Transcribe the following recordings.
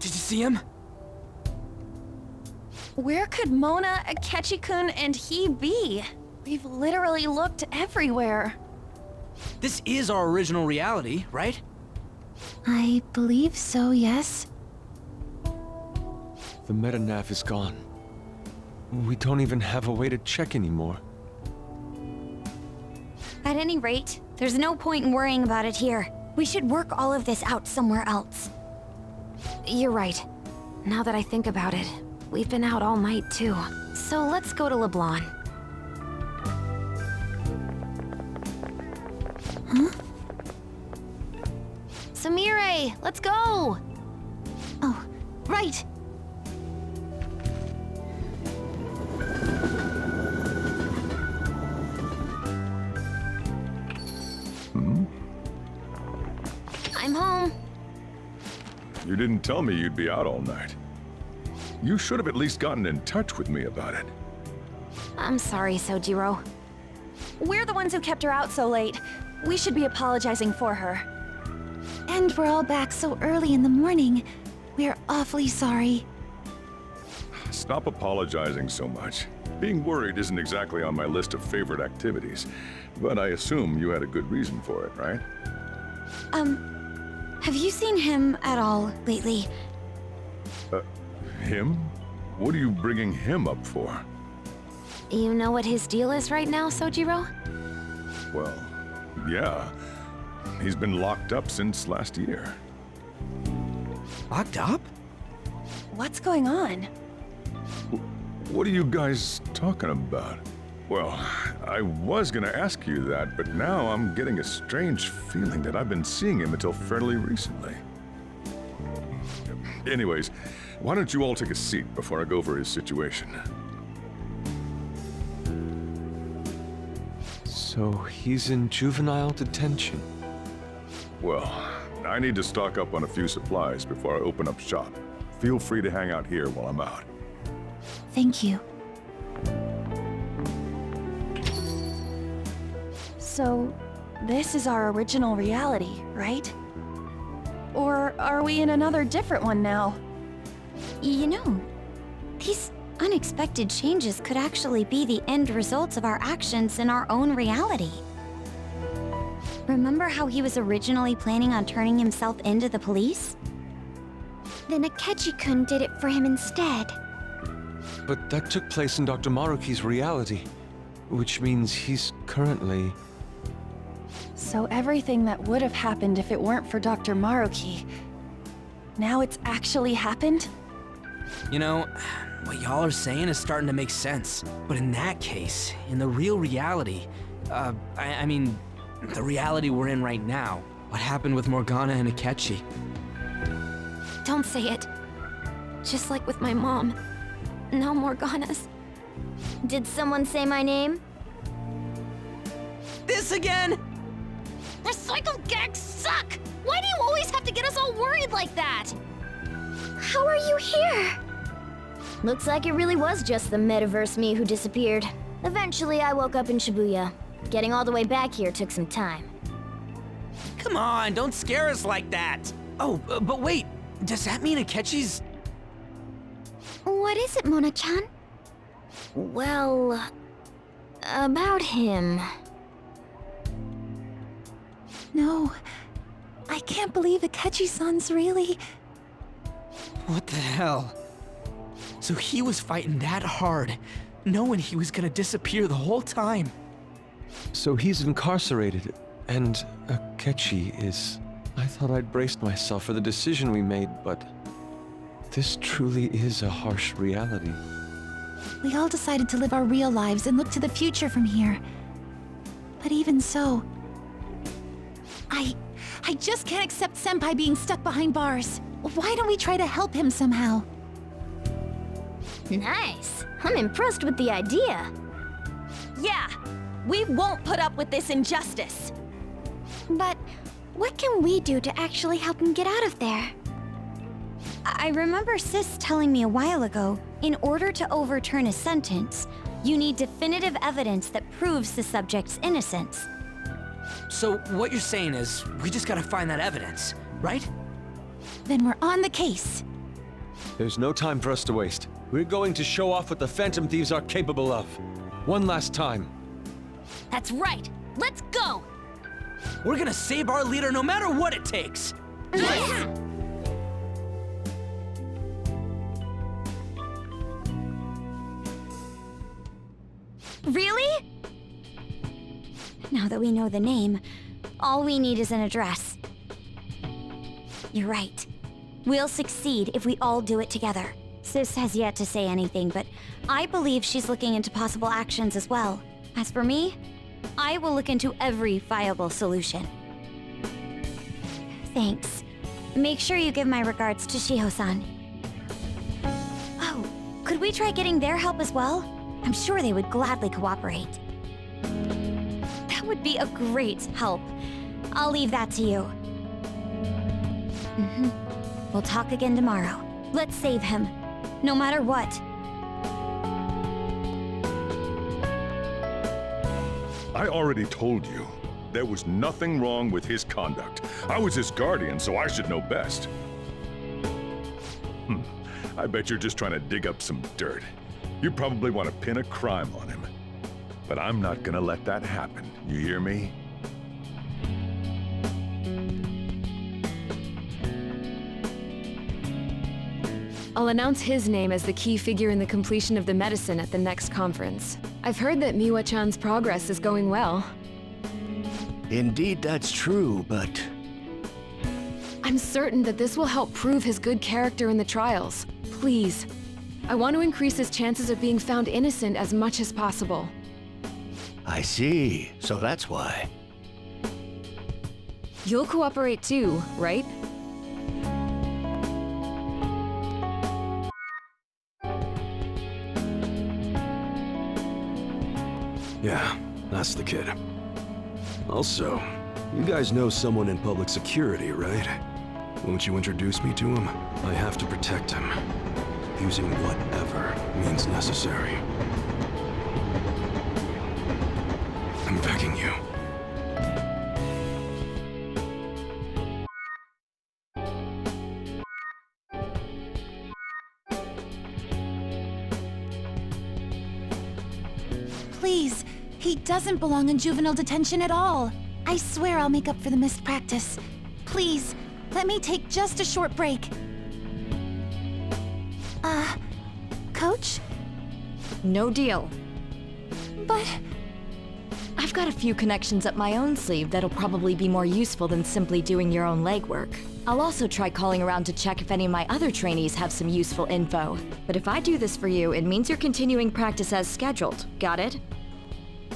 Did you see him? Where could Mona, Akechi-kun, and he be? We've literally looked everywhere. This is our original reality, right? I believe so, yes. The metanav is gone. We don't even have a way to check anymore. At any rate, there's no point in worrying about it here. We should work all of this out somewhere else. You're right. Now that I think about it, we've been out all night too. So let's go to LeBlanc. Huh? Samire, let's go! Oh, right. I'm home. You didn't tell me you'd be out all night. You should have at least gotten in touch with me about it. I'm sorry, Sojiro. We're the ones who kept her out so late. We should be apologizing for her. And we're all back so early in the morning. We're awfully sorry. Stop apologizing so much. Being worried isn't exactly on my list of favorite activities, but I assume you had a good reason for it, right? Have you seen him at all lately? Him? What are you bringing him up for? You know what his deal is right now, Sojiro? Well, yeah. He's been locked up since last year. Locked up? What's going on? What are you guys talking about? Well, I was gonna ask you that, but now I'm getting a strange feeling that I've been seeing him until fairly recently. Anyways, why don't you all take a seat before I go over his situation? So he's in juvenile detention. Well, I need to stock up on a few supplies before I open up shop. Feel free to hang out here while I'm out. Thank you. So, this is our original reality, right? Or are we in another different one now? You know, these unexpected changes could actually be the end results of our actions in our own reality. Remember how he was originally planning on turning himself into the police? Then Akechi-kun did it for him instead. But that took place in Dr. Maruki's reality, which means he's currently... So everything that would have happened if it weren't for Dr. Maruki, now it's actually happened? You know, what y'all are saying is starting to make sense. But in that case, in the real reality, I mean, the reality we're in right now, what happened with Morgana and Akechi? Don't say it. Just like with my mom. Now Morgana's. Did someone say my name? This again? Recycle gags suck! Why do you always have to get us all worried like that? How are you here? Looks like it really was just the metaverse me who disappeared. Eventually, I woke up in Shibuya. Getting all the way back here took some time. Come on, don't scare us like that. Oh, but wait, does that mean Akechi's... What is it, Mona-chan? Well, about him. No, I can't believe Akechi-san's really... What the hell? So he was fighting that hard, knowing he was gonna disappear the whole time. So he's incarcerated, and Akechi is... I thought I'd braced myself for the decision we made, but... This truly is a harsh reality. We all decided to live our real lives and look to the future from here. But even so... I just can't accept Senpai being stuck behind bars. Why don't we try to help him somehow? Nice. I'm impressed with the idea. Yeah, we won't put up with this injustice. But what can we do to actually help him get out of there? I remember Sis telling me a while ago, in order to overturn a sentence, you need definitive evidence that proves the subject's innocence. So what you're saying is, we just gotta find that evidence, right? Then we're on the case. There's no time for us to waste. We're going to show off what the Phantom Thieves are capable of. One last time. That's right. Let's go! We're gonna save our leader no matter what it takes! Really? Now that we know the name, all we need is an address. You're right. We'll succeed if we all do it together. Sis has yet to say anything, but I believe she's looking into possible actions as well. As for me, I will look into every viable solution. Thanks. Make sure you give my regards to Shiho-san. Oh, could we try getting their help as well? I'm sure they would gladly cooperate. That would be a great help. I'll leave that to you. We'll talk again tomorrow. Let's save him, no matter what. I already told you. There was nothing wrong with his conduct. I was his guardian, so I should know best. I bet you're just trying to dig up some dirt. You probably want to pin a crime on him. But I'm not gonna let that happen. You hear me? I'll announce his name as the key figure in the completion of the medicine at the next conference. I've heard that Miwa-chan's progress is going well. Indeed, that's true, but I'm certain that this will help prove his good character in the trials. Please. I want to increase his chances of being found innocent as much as possible. I see. So that's why. You'll cooperate too, right? Yeah, that's the kid. Also, you guys know someone in public security, right? Won't you introduce me to him? I have to protect him, using whatever means necessary. I'm begging you. Please, he doesn't belong in juvenile detention at all. I swear I'll make up for the missed practice. Please, let me take just a short break. Coach? No deal. But... I've got a few connections up my own sleeve that'll probably be more useful than simply doing your own legwork. I'll also try calling around to check if any of my other trainees have some useful info. But if I do this for you, it means you're continuing practice as scheduled. Got it?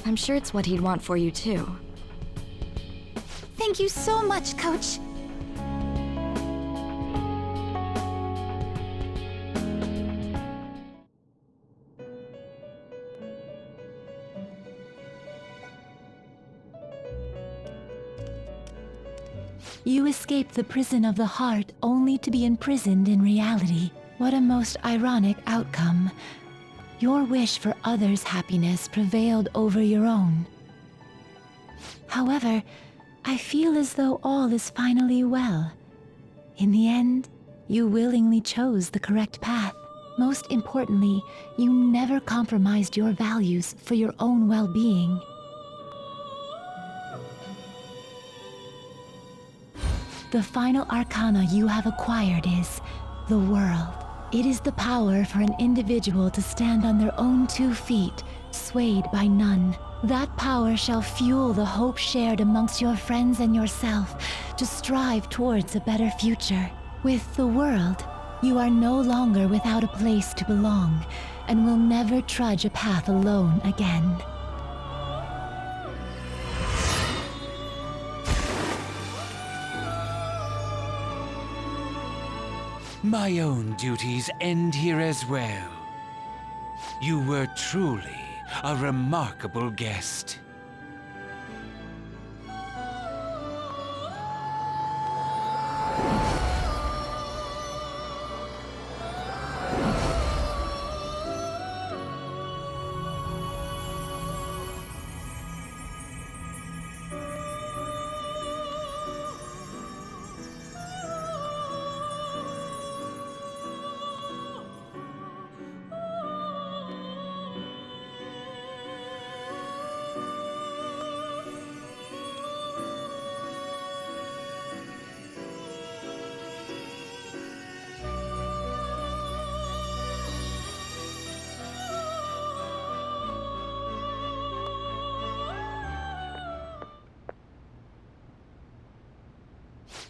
I'm sure it's what he'd want for you too. Thank you so much, Coach. You escaped the prison of the heart only to be imprisoned in reality. What a most ironic outcome. Your wish for others' happiness prevailed over your own. However, I feel as though all is finally well. In the end, you willingly chose the correct path. Most importantly, you never compromised your values for your own well-being. The final arcana you have acquired is the world. It is the power for an individual to stand on their own 2 feet, swayed by none. That power shall fuel the hope shared amongst your friends and yourself to strive towards a better future. With the world, you are no longer without a place to belong, and will never trudge a path alone again. My own duties end here as well. You were truly a remarkable guest.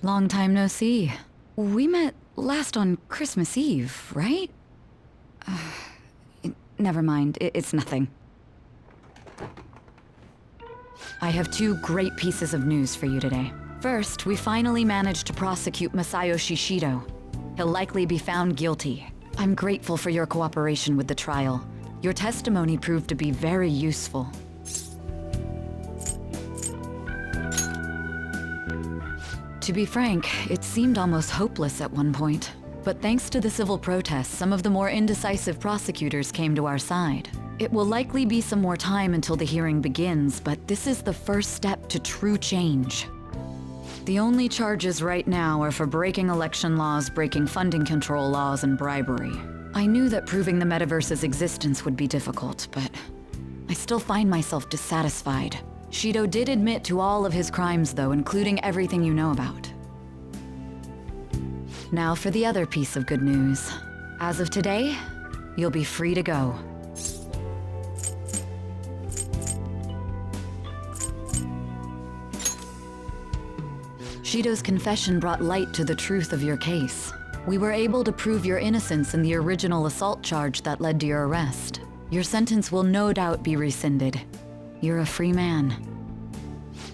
Long time no see. We met last on Christmas Eve, right? Never mind, it's nothing. I have two great pieces of news for you today. First, we finally managed to prosecute Masayo Shishido. He'll likely be found guilty. I'm grateful for your cooperation with the trial. Your testimony proved to be very useful. To be frank, it seemed almost hopeless at one point. But thanks to the civil protests, some of the more indecisive prosecutors came to our side. It will likely be some more time until the hearing begins, but this is the first step to true change. The only charges right now are for breaking election laws, breaking funding control laws, and bribery. I knew that proving the metaverse's existence would be difficult, but I still find myself dissatisfied. Shido did admit to all of his crimes, though, including everything you know about. Now for the other piece of good news. As of today, you'll be free to go. Shido's confession brought light to the truth of your case. We were able to prove your innocence in the original assault charge that led to your arrest. Your sentence will no doubt be rescinded. You're a free man.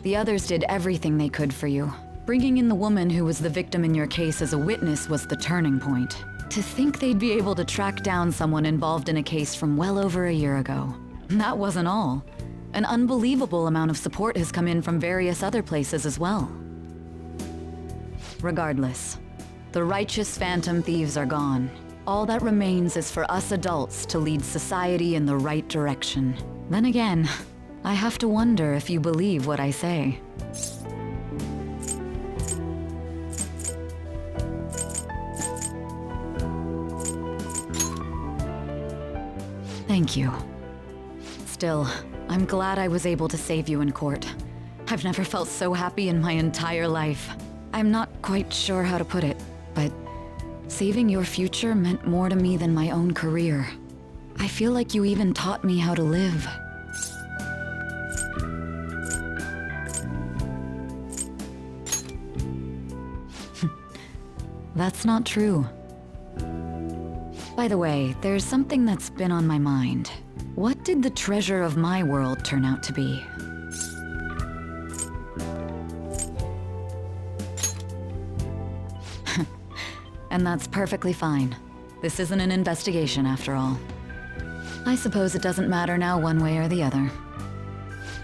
The others did everything they could for you. Bringing in the woman who was the victim in your case as a witness was the turning point. To think they'd be able to track down someone involved in a case from well over a year ago. That wasn't all. An unbelievable amount of support has come in from various other places as well. Regardless, the righteous phantom thieves are gone. All that remains is for us adults to lead society in the right direction. Then again, I have to wonder if you believe what I say. Thank you. Still, I'm glad I was able to save you in court. I've never felt so happy in my entire life. I'm not quite sure how to put it, but saving your future meant more to me than my own career. I feel like you even taught me how to live. That's not true. By the way, there's something that's been on my mind. What did the treasure of my world turn out to be? And that's perfectly fine. This isn't an investigation after all. I suppose it doesn't matter now one way or the other.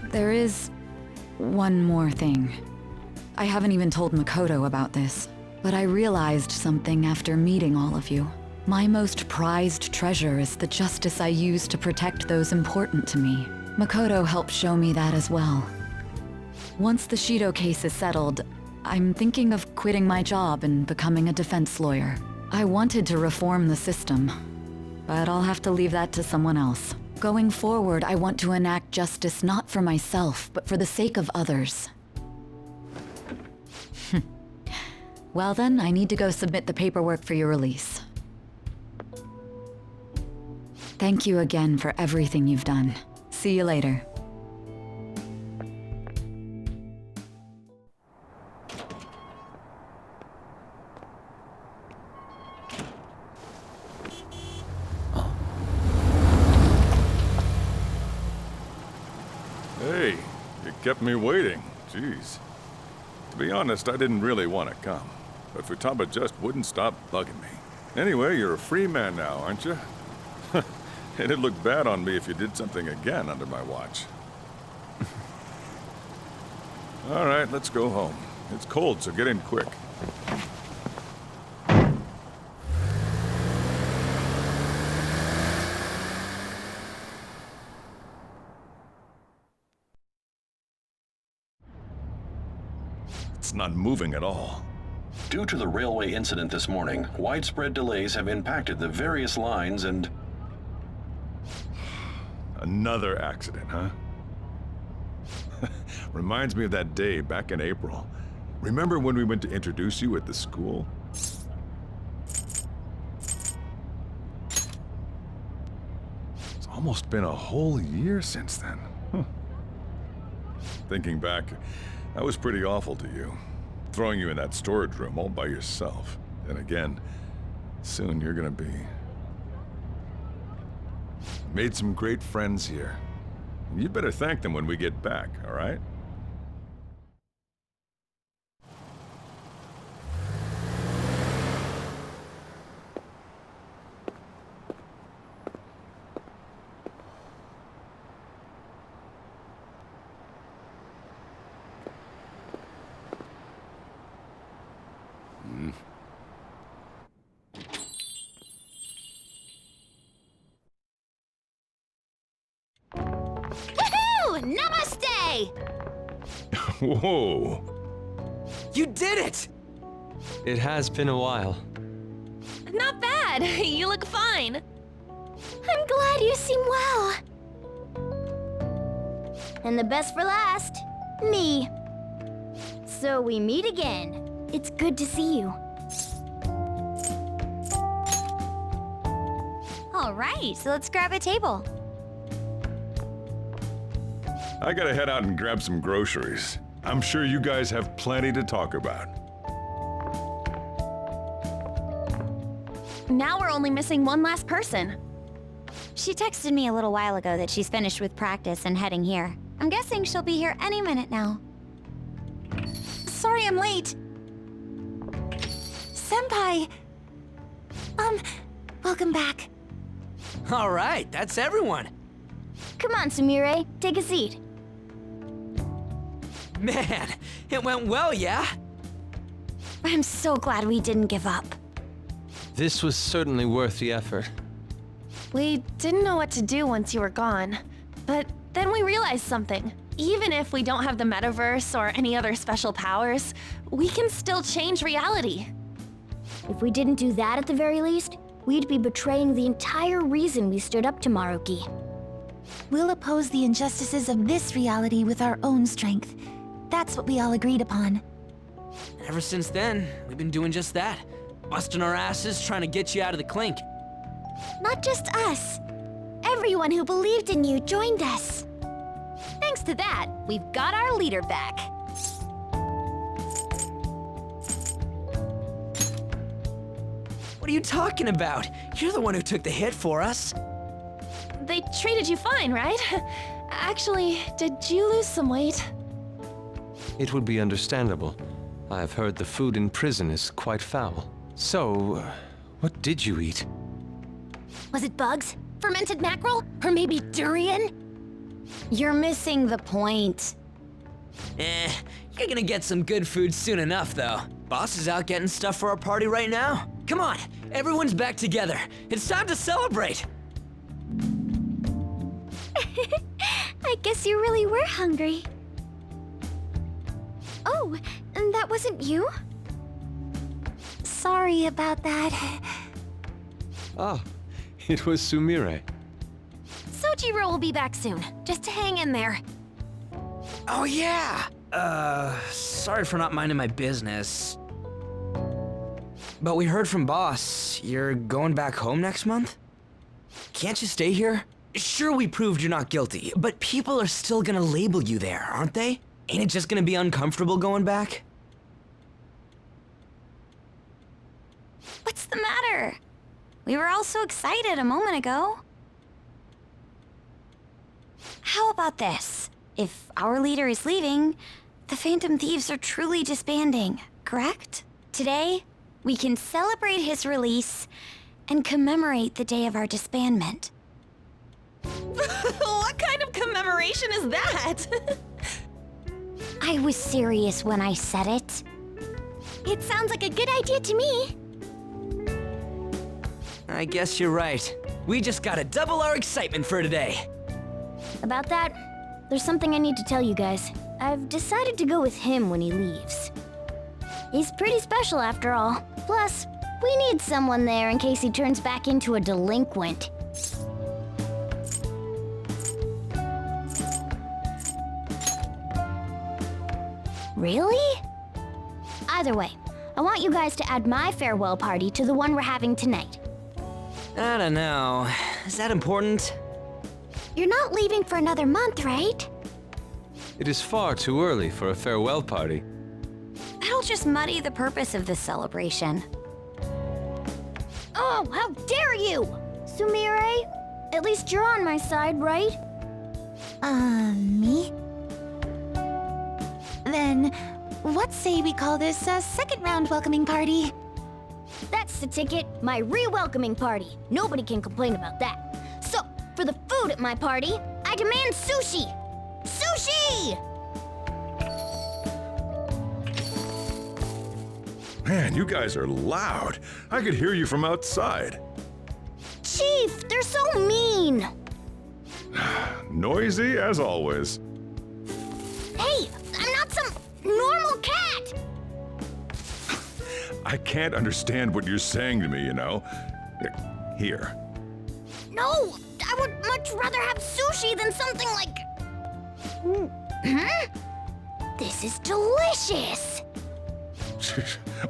There is one more thing. I haven't even told Makoto about this, but I realized something after meeting all of you. My most prized treasure is the justice I use to protect those important to me. Makoto helped show me that as well. Once the Shido case is settled, I'm thinking of quitting my job and becoming a defense lawyer. I wanted to reform the system, but I'll have to leave that to someone else. Going forward, I want to enact justice not for myself, but for the sake of others. Well then, I need to go submit the paperwork for your release. Thank you again for everything you've done. See you later. Hey, you kept me waiting. Jeez. To be honest, I didn't really want to come, but Futaba just wouldn't stop bugging me. Anyway, you're a free man now, aren't you? It'd look bad on me if you did something again under my watch. All right, let's go home. It's cold, so get in quick. It's not moving at all. Due to the railway incident this morning, widespread delays have impacted the various lines and... Another accident, huh? Reminds me of that day back in April. Remember when we went to introduce you at the school? It's almost been a whole year since then. Thinking back, I was pretty awful to you. throwing you in that storage room all by yourself. Then again, soon you're gonna be... Made some great friends here. You better thank them when we get back, all right? Namaste! Whoa! You did it! It has been a while. Not bad. You look fine. I'm glad you seem well. And the best for last, me. So we meet again. It's good to see you. All right, so let's grab a table. I gotta head out and grab some groceries. I'm sure you guys have plenty to talk about. Now we're only missing one last person. She texted me a little while ago that she's finished with practice and heading here. I'm guessing she'll be here any minute now. Sorry I'm late. Senpai! Welcome back. All right, that's everyone. Come on, Sumire, take a seat. Man, it went well, yeah? I'm so glad we didn't give up. This was certainly worth the effort. We didn't know what to do once you were gone, but then we realized something. Even if we don't have the metaverse or any other special powers, we can still change reality. If we didn't do that at the very least, we'd be betraying the entire reason we stood up to Maruki. We'll oppose the injustices of this reality with our own strength. That's what we all agreed upon. Ever since then, we've been doing just that. Busting our asses trying to get you out of the clink. Not just us. Everyone who believed in you joined us. Thanks to that, we've got our leader back. What are you talking about? You're the one who took the hit for us. They treated you fine, right? Actually, did you lose some weight? It would be understandable. I've heard the food in prison is quite foul. So, what did you eat? Was it bugs? Fermented mackerel? Or maybe durian? You're missing the point. You're gonna get some good food soon enough, though. Boss is out getting stuff for our party right now. Come on, everyone's back together. It's time to celebrate. I guess you really were hungry. Oh, and that wasn't you? Sorry about that. Ah, it was Sumire. Sojiro will be back soon. Just hang in there. Oh yeah! Sorry for not minding my business. But we heard from Boss, you're going back home next month? Can't you stay here? Sure, we proved you're not guilty, but people are still gonna label you there, aren't they? Ain't it just gonna be uncomfortable going back? What's the matter? We were all so excited a moment ago. How about this? If our leader is leaving, the Phantom Thieves are truly disbanding, correct? Today, we can celebrate his release and commemorate the day of our disbandment. What kind of commemoration is that? I was serious when I said it. It sounds like a good idea to me. I guess you're right. We just gotta double our excitement for today. About that, there's something I need to tell you guys. I've decided to go with him when he leaves. He's pretty special after all. Plus, we need someone there in case he turns back into a delinquent. Really? Either way, I want you guys to add my farewell party to the one we're having tonight. I don't know. Is that important? You're not leaving for another month, right? It is far too early for a farewell party. That'll just muddy the purpose of this celebration. Oh, how dare you! Sumire, at least you're on my side, right? Me? Then, what say we call this a second round welcoming party? That's the ticket, my re-welcoming party. Nobody can complain about that. So, for the food at my party, I demand sushi! Sushi! Man, you guys are loud. I could hear you from outside. Chief, they're so mean! Noisy as always. Hey, I'm not some normal cat! I can't understand what you're saying to me, you know. Here. No, I would much rather have sushi than something like... This is delicious!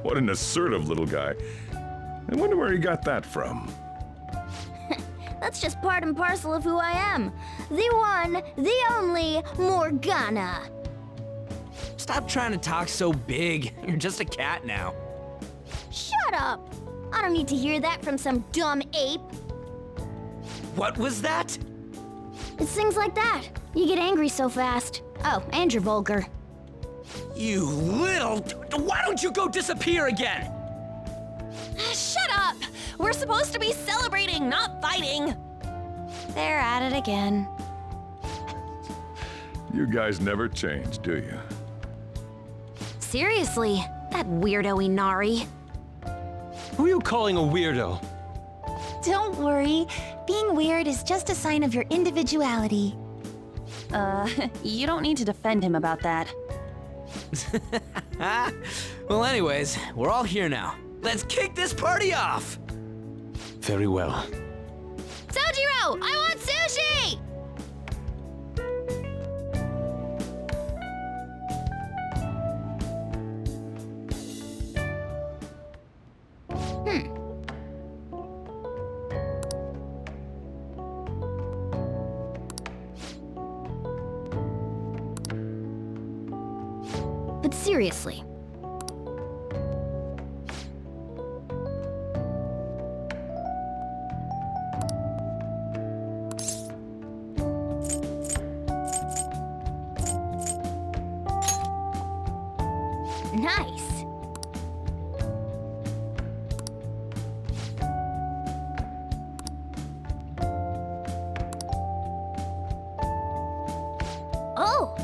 What an assertive little guy. I wonder where he got that from. That's just part and parcel of who I am. The one, the only Morgana. Stop trying to talk so big. You're just a cat now. Shut up! I don't need to hear that from some dumb ape. What was that? It's things like that. You get angry so fast. Oh, and you're vulgar. You little... Why don't you go disappear again? Shut up! We're supposed to be celebrating, not fighting! They're at it again. You guys never change, do you? Seriously, that weirdo Inari. Who are you calling a weirdo? Don't worry. Being weird is just a sign of your individuality. You don't need to defend him about that. Well, anyways, we're all here now. Let's kick this party off! Very well. Sojiro, I want sushi! But seriously. Nice. Oh!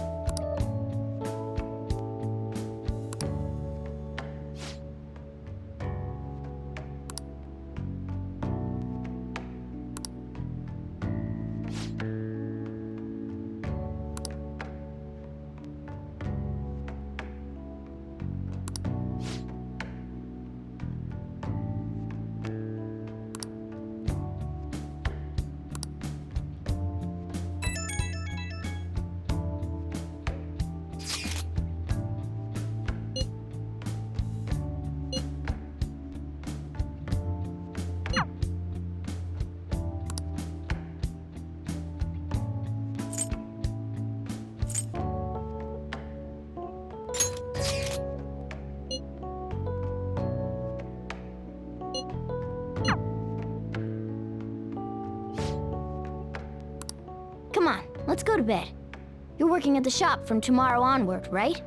Come on, let's go to bed. You're working at the shop from tomorrow onward, right?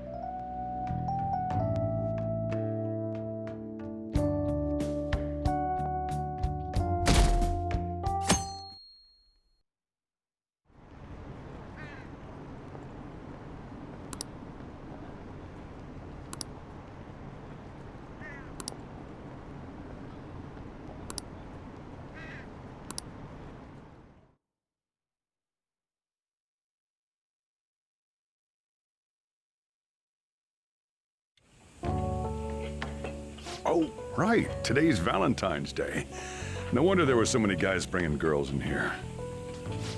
Oh, right. Today's Valentine's Day. No wonder there were so many guys bringing girls in here.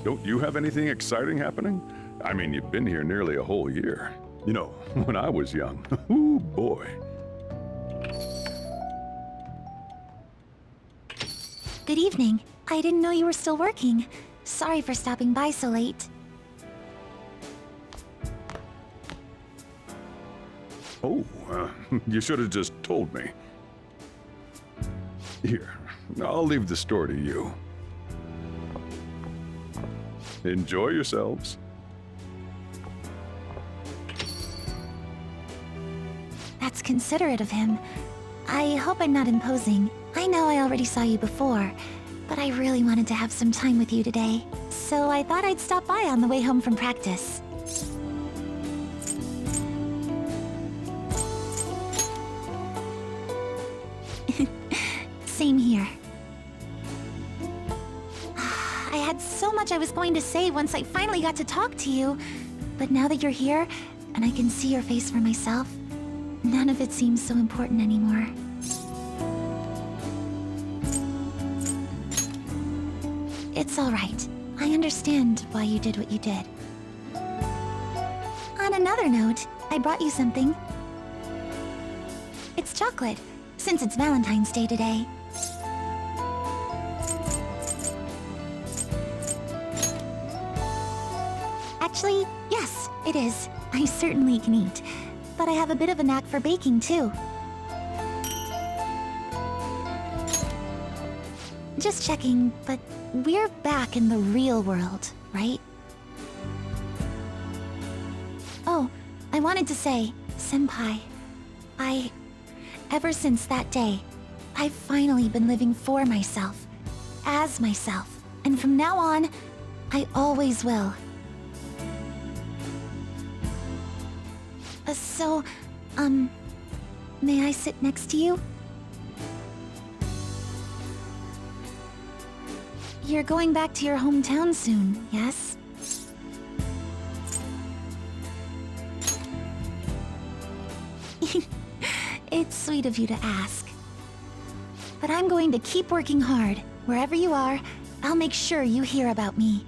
Don't you have anything exciting happening? I mean, you've been here nearly a whole year. You know, when I was young. Ooh, boy. Good evening. I didn't know you were still working. Sorry for stopping by so late. Oh, You should have just told me. Here, I'll leave the store to you. Enjoy yourselves. That's considerate of him. I hope I'm not imposing. I know I already saw you before, but I really wanted to have some time with you today. So I thought I'd stop by on the way home from practice. Same here. I had so much I was going to say once I finally got to talk to you. But now that you're here, and I can see your face for myself, none of it seems so important anymore. It's all right. I understand why you did what you did. On another note, I brought you something. It's chocolate, since it's Valentine's Day today. Actually, yes, it is. I certainly can eat. But I have a bit of a knack for baking, too. Just checking, but we're back in the real world, right? Oh, I wanted to say, Senpai, ever since that day, I've finally been living for myself, as myself, and from now on, I always will. So, may I sit next to you? You're going back to your hometown soon, yes? It's sweet of you to ask. But I'm going to keep working hard. Wherever you are, I'll make sure you hear about me.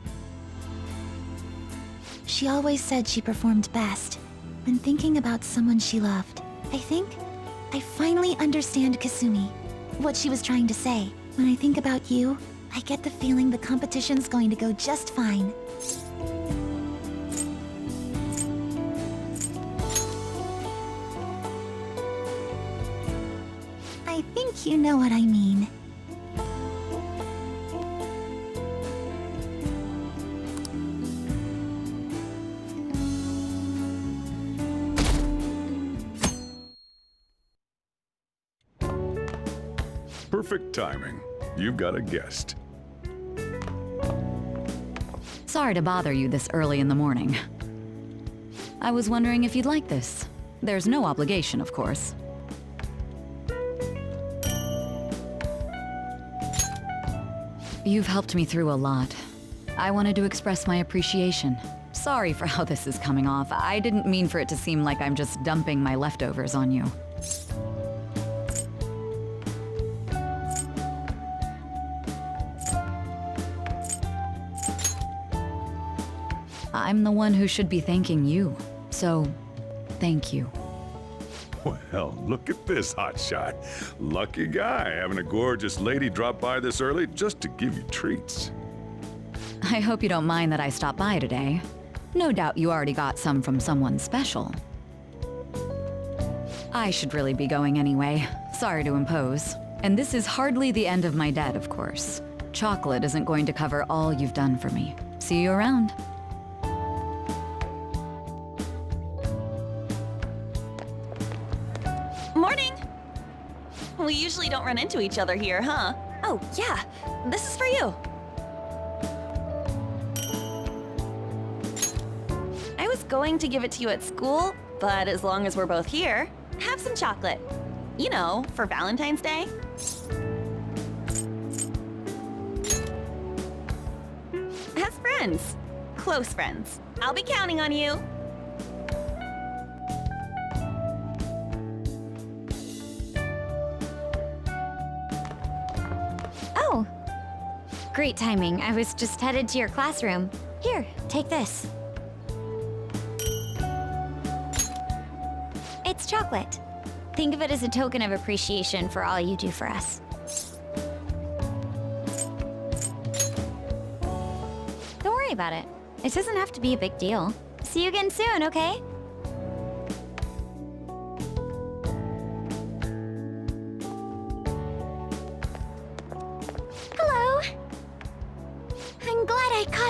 She always said she performed best when thinking about someone she loved. I think I finally understand Kasumi, what she was trying to say. When I think about you, I get the feeling the competition's going to go just fine. I think you know what I mean. Perfect timing. You've got a guest. Sorry to bother you this early in the morning. I was wondering if you'd like this. There's no obligation, of course. You've helped me through a lot. I wanted to express my appreciation. Sorry for how this is coming off. I didn't mean for it to seem like I'm just dumping my leftovers on you. I'm the one who should be thanking you. So, thank you. Well, look at this hotshot. Lucky guy having a gorgeous lady drop by this early just to give you treats. I hope you don't mind that I stopped by today. No doubt you already got some from someone special. I should really be going anyway. Sorry to impose. And this is hardly the end of my debt, of course. Chocolate isn't going to cover all you've done for me. See you around. Morning! We usually don't run into each other here, huh? Oh, yeah. This is for you. I was going to give it to you at school, but as long as we're both here, have some chocolate. You know, for Valentine's Day. As friends. Close friends. I'll be counting on you. Oh. Great timing. I was just headed to your classroom. Here, take this. It's chocolate. Think of it as a token of appreciation for all you do for us. Don't worry about it. It doesn't have to be a big deal. See you again soon, okay?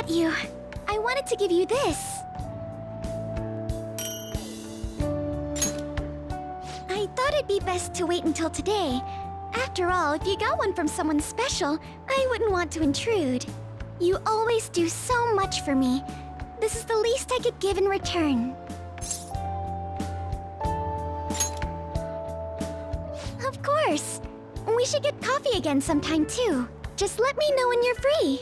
forgot you. I wanted to give you this. I thought it'd be best to wait until today. After all, if you got one from someone special, I wouldn't want to intrude. You always do so much for me. This is the least I could give in return. Of course. We should get coffee again sometime too. Just let me know when you're free.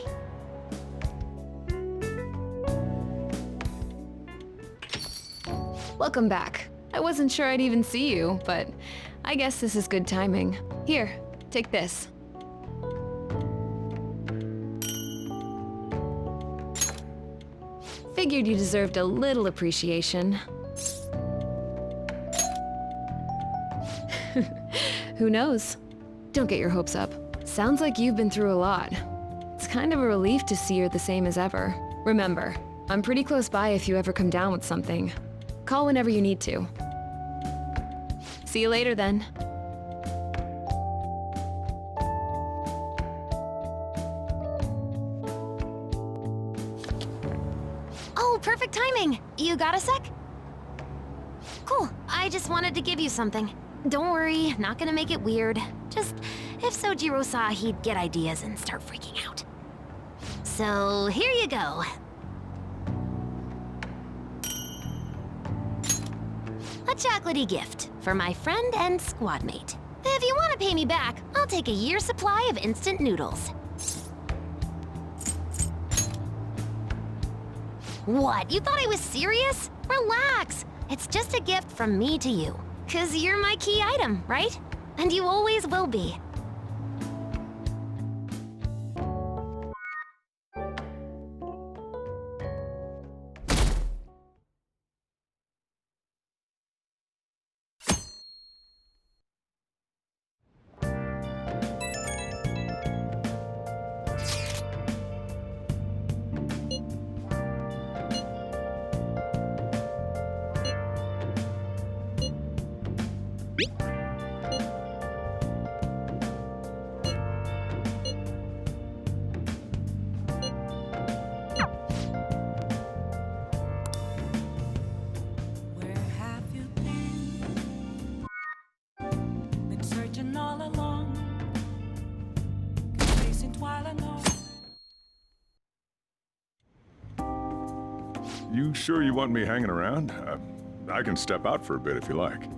Welcome back. I wasn't sure I'd even see you, but I guess this is good timing. Here, take this. Figured you deserved a little appreciation. Who knows? Don't get your hopes up. Sounds like you've been through a lot. It's kind of a relief to see you're the same as ever. Remember, I'm pretty close by if you ever come down with something. Call whenever you need to. See you later then. Oh, perfect timing! You got a sec? Cool, I just wanted to give you something. Don't worry, not gonna make it weird. Just, if Sojiro saw, he'd get ideas and start freaking out. So, here you go. A chocolatey gift for my friend and squad mate. If you want to pay me back, I'll take a year's supply of instant noodles. What? You thought I was serious? Relax. It's just a gift from me to you. 'Cause you're my key item, right? And you always will be. You sure you want me hanging around? I can step out for a bit if you like.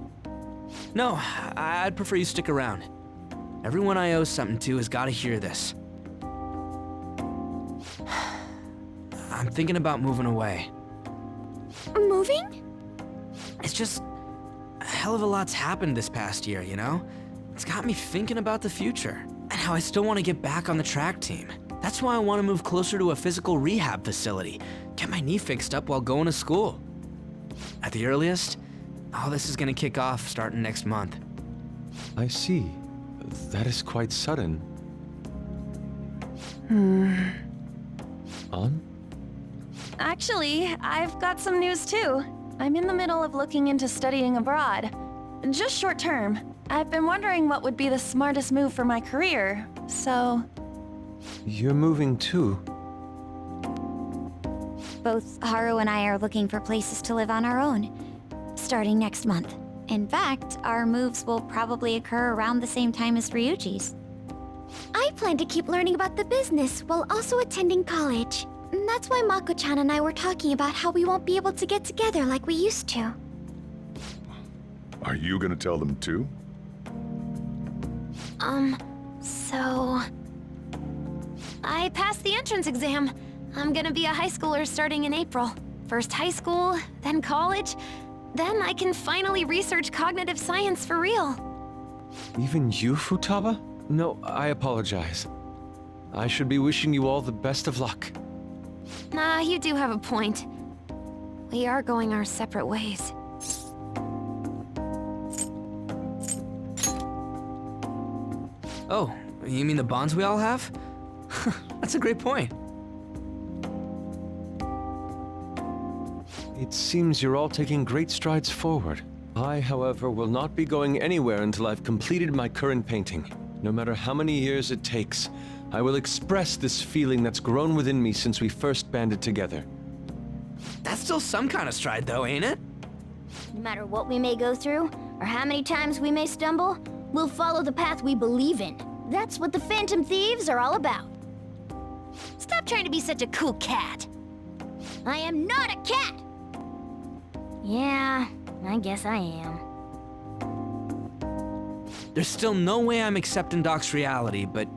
No, I'd prefer you stick around. Everyone I owe something to has got to hear this. I'm thinking about moving away. Moving? It's just a hell of a lot's happened this past year, you know? It's got me thinking about the future and how I still want to get back on the track team. That's why I want to move closer to a physical rehab facility, get my knee fixed up while going to school. At the earliest, all this is gonna kick off starting next month. I see. That is quite sudden. On? Actually, I've got some news too. I'm in the middle of looking into studying abroad. Just short term. I've been wondering what would be the smartest move for my career, so... You're moving too. Both Haru and I are looking for places to live on our own, starting next month. In fact, our moves will probably occur around the same time as Ryuji's. I plan to keep learning about the business while also attending college. And that's why Mako-chan and I were talking about how we won't be able to get together like we used to. Are you gonna tell them too? So... I passed the entrance exam. I'm gonna be a high schooler starting in April. First high school, then college, then I can finally research cognitive science for real. Even you, Futaba? No, I apologize. I should be wishing you all the best of luck. Nah, you do have a point. We are going our separate ways. Oh, you mean the bonds we all have? That's a great point. It seems you're all taking great strides forward. I, however, will not be going anywhere until I've completed my current painting. No matter how many years it takes, I will express this feeling that's grown within me since we first banded together. That's still some kind of stride, though, ain't it? No matter what we may go through, or how many times we may stumble, we'll follow the path we believe in. That's what the Phantom Thieves are all about. Stop trying to be such a cool cat. I am not a cat! Yeah, I guess I am. There's still no way I'm accepting Doc's reality, but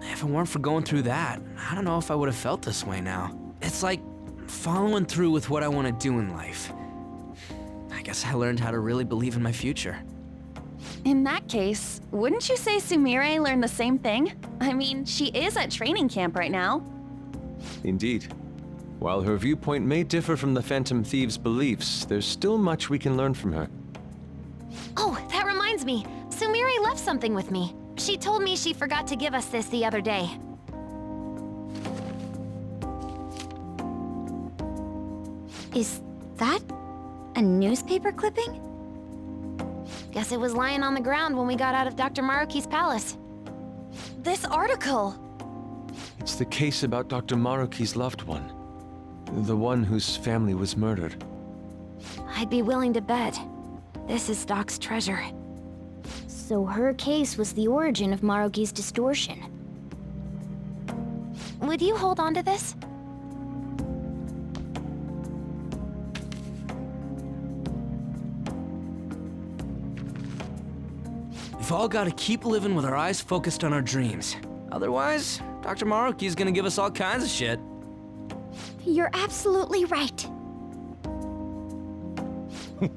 if it weren't for going through that, I don't know if I would have felt this way now. It's like following through with what I want to do in life. I guess I learned how to really believe in my future. In that case, wouldn't you say Sumire learned the same thing? I mean, she is at training camp right now. Indeed. While her viewpoint may differ from the Phantom Thieves' beliefs, there's still much we can learn from her. Oh, that reminds me. Sumire left something with me. She told me she forgot to give us this the other day. Is that a newspaper clipping? Guess it was lying on the ground when we got out of Dr. Maruki's palace. This article! It's the case about Dr. Maruki's loved one. The one whose family was murdered. I'd be willing to bet this is Doc's treasure. So her case was the origin of Maruki's distortion. Would you hold on to this? We've all got to keep living with our eyes focused on our dreams. Otherwise, Dr. Maruki's gonna give us all kinds of shit. You're absolutely right.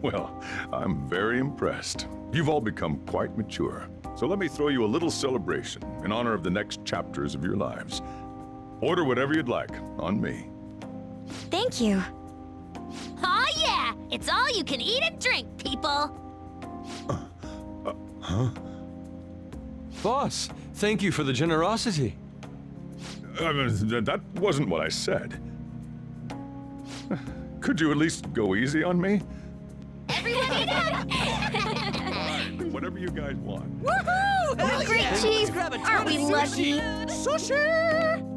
Well, I'm very impressed. You've all become quite mature. So let me throw you a little celebration in honor of the next chapters of your lives. Order whatever you'd like, on me. Thank you. Aw yeah! It's all you can eat and drink, people! Huh? Boss, thank you for the generosity. That wasn't what I said. Could you at least go easy on me? Everyone eat Whatever you guys want. Woohoo! Hell Great yeah. chief! Let's grab a ton Aren't of we sushi. lucky? Sushi!